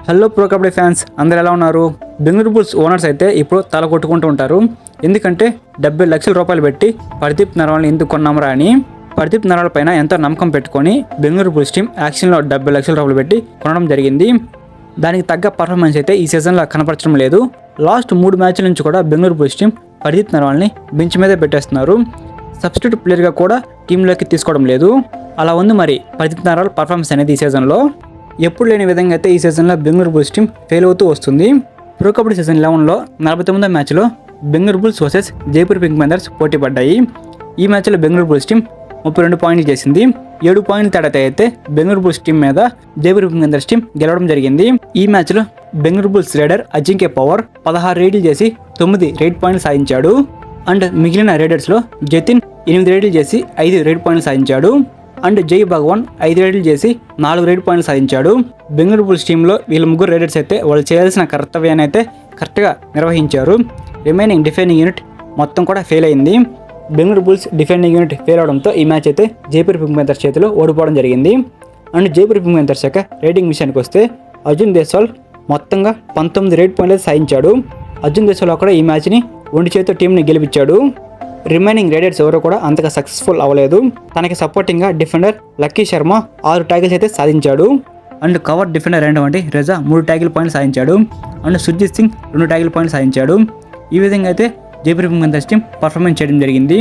Hello pro kabaddi fans అందరూ ఎలా ఉన్నారు? బెంగళూరు బుల్స్ ఓనర్స్ అయితే ఇప్పుడు తల కొట్టుకుంటూ ఉంటారు. ఎందుకంటే 70 లక్షల రూపాయలు పెట్టి పర్దీప్ నర్వాల్ని ఎందుకు కొన్నామరా అని. పర్దీప్ నర్వాల్ పైన ఎంతో నమ్మకం పెట్టుకొని బెంగళూరు బుల్స్ టీం యాక్షన్లో 70 లక్షల రూపాయలు పెట్టి కొనడం జరిగింది. దానికి తగ్గ పర్ఫార్మెన్స్ అయితే ఈ సీజన్లో కనపరచడం లేదు. లాస్ట్ 3 మ్యాచ్ల నుంచి కూడా బెంగళూరు బుల్స్ టీం పర్దీప్ నర్వాల్ని బెంచ్ మీదే పెట్టేస్తున్నారు. సబ్స్టిట్యూట్ ప్లేయర్గా కూడా టీంలోకి తీసుకోవడం లేదు. అలా ఉంది మరి పర్దీప్ నర్వాల్ పర్ఫార్మెన్స్ అనేది ఈ సీజన్లో. ఎప్పుడు లేని విధంగా అయితే ఈ సీజన్లో బెంగళూరు బుల్స్ టీం ఫెయిల్ అవుతూ వస్తుంది. ప్రో కబడ్డీ సీజన్ 11లో 49వ మ్యాచ్లో Bengaluru bulls versus Jaipur Pink Panthers పోటీ పడ్డాయి. ఈ మ్యాచ్లో బెంగళూరు బుల్స్ టీం 32 పాయింట్లు చేసింది. 7 పాయింట్ల తేడాతో అయితే బెంగళూరు బుల్స్ టీం మీద జైపూర్ పింక్ ప్యాంథర్స్ టీం గెలవడం జరిగింది. ఈ మ్యాచ్లో బెంగళూరు బుల్స్ రైడర్ అజింక్య పవర్ 16 రైడ్లు చేసి 9 రైడ్ పాయింట్లు సాధించాడు. అండ్ మిగిలిన రైడర్స్లో జతిన్ 8 రైడ్లు చేసి 5 రైడ్ పాయింట్లు సాధించాడు. అండ్ జై భగవాన్ 5 రైడ్లు చేసి 4 రైడ్ పాయింట్లు సాధించాడు. బెంగళూరు బుల్స్ టీంలో వీళ్ళ ముగ్గురు రైడర్స్ అయితే వాళ్ళు చేయాల్సిన కర్తవ్యాన్ని అయితే కరెక్ట్గా నిర్వహించారు. రిమైనింగ్ డిఫెండింగ్ యూనిట్ మొత్తం కూడా ఫెయిల్ అయింది. Bengaluru bulls defending unit fail అవడంతో ఈ మ్యాచ్ అయితే జైపూర్ పింక్ ప్యాంథర్స్ చేతిలో ఓడిపోవడం జరిగింది. అండ్ జైపూర్ పింక్ ప్యాంథర్స్ యొక్క రైడింగ్ విషయానికి వస్తే అర్జున్ దేశ్వాల్ మొత్తంగా 19 రైడ్ పాయింట్లు సాధించాడు. అర్జున్ దేశ్వాల్ కూడా ఈ మ్యాచ్ని ఒంటి చేతితో టీంని గెలిపించాడు. రిమైనింగ్ రైడర్స్ ఎవరు కూడా అంతగా సక్సెస్ఫుల్ అవ్వలేదు. తనకి సపోర్టింగ్గా డిఫెండర్ లక్కీ శర్మ 6 ట్యాకిల్స్ అయితే సాధించాడు. అండ్ కవర్ డిఫెండర్ అయినటువంటి రెజా 3 ట్యాకిల్ పాయింట్లు సాధించాడు. అండ్ సుర్జిత్ సింగ్ 2 ట్యాకిల్ పాయింట్లు సాధించాడు. ఈ విధంగా అయితే Jaipur Pink Panthers team performance చేయడం జరిగింది.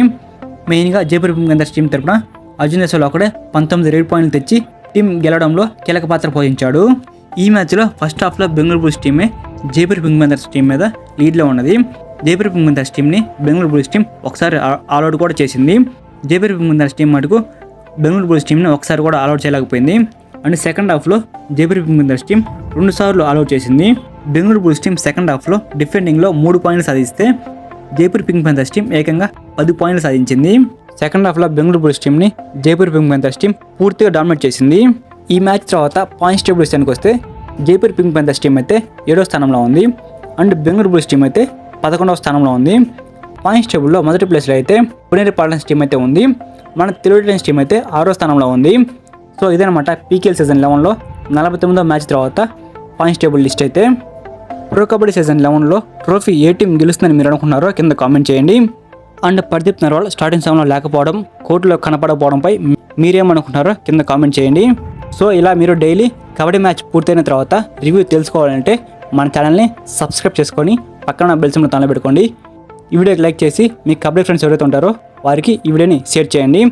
మెయిన్గా జైపూర్ పింక్ ప్యాంథర్స్ టీం తరపున అర్జున్ దేశ్వాల్ ఒకడే 19 రైడ్ పాయింట్లు తెచ్చి టీం గెలవడంలో కీలక పాత్ర పోషించాడు. ఈ మ్యాచ్లో ఫస్ట్ హాఫ్లో బెంగళూరు బుల్స్ టీమే జైపూర్ పింక్ ప్యాంథర్స్ టీం మీద లీడ్లో ఉన్నది. జైపూర్ పింక్ ప్యాంథర్స్ టీంని బెంగళూరు బుల్స్ టీం ఒకసారి ఆల్అౌట్ కూడా చేసింది. జైపూర్ పింక్ ప్యాంథర్స్ టీం మటుకు బెంగళూరు బుల్స్ టీంని ఒకసారి కూడా ఆల్అౌట్ చేయలేకపోయింది. అండ్ సెకండ్ హాఫ్లో జైపూర్ పింక్ ప్యాంథర్స్ టీం 2 సార్లు ఆల్అౌట్ చేసింది. బెంగళూరు బుల్స్ టీం సెకండ్ హాఫ్లో డిఫెండింగ్లో 3 పాయింట్లు సాధిస్తే జైపూర్ పింక్ ప్యాంథర్స్ టీం ఏకంగా 10 పాయింట్లు సాధించింది. సెకండ్ హాఫ్లో బెంగళూరు బుల్స్ టీంని జైపూర్ పింక్ ప్యాంథర్స్ టీం పూర్తిగా డామినేట్ చేసింది. ఈ మ్యాచ్ తర్వాత పాయింట్స్ టేబుల్ విషయానికి వస్తే జైపూర్ పింక్ ప్యాంథర్స్ టీం అయితే 7వ స్థానంలో ఉంది. అండ్ బెంగళూరు బుల్స్ టీం అయితే 11వ స్థానంలో ఉంది. పాయింట్స్ టేబుల్లో మొదటి ప్లేస్లో అయితే పుణేరి పాలన్స్ టీం అయితే ఉంది. మన తెలుగు టైటన్స్ టీం అయితే 6వ స్థానంలో ఉంది. సో ఇదనమాట పీకేఎల్ సీజన్ 11లో 49వ మ్యాచ్ తర్వాత పాయింట్స్ టేబుల్ లిస్ట్ అయితే. ప్రో కబడ్డీ సీజన్ 11లో ట్రోఫీ ఏ టీం గెలుస్తుందని మీరు అనుకున్నారో కింద కామెంట్ చేయండి. అండ్ పర్దీప్ నర్వాల్ స్టార్టింగ్ సమయంలో లేకపోవడం, కోర్టులో కనపడకపోవడంపై మీరేమనుకుంటున్నారో కింద కామెంట్ చేయండి. సో ఇలా మీరు డైలీ కబడ్డీ మ్యాచ్ పూర్తయిన తర్వాత రివ్యూ తెలుసుకోవాలంటే మన ఛానల్ని సబ్స్క్రైబ్ చేసుకొని పక్కన బెల్ సింబల్ తనలో పెట్టుకోండి. ఈ వీడియోకి లైక్ చేసి మీ కబడ్డీ ఫ్రెండ్స్ ఎవరైతే ఉంటారో వారికి ఈ వీడియోని షేర్ చేయండి.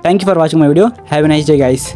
Thank you for watching my video. Have a nice day guys.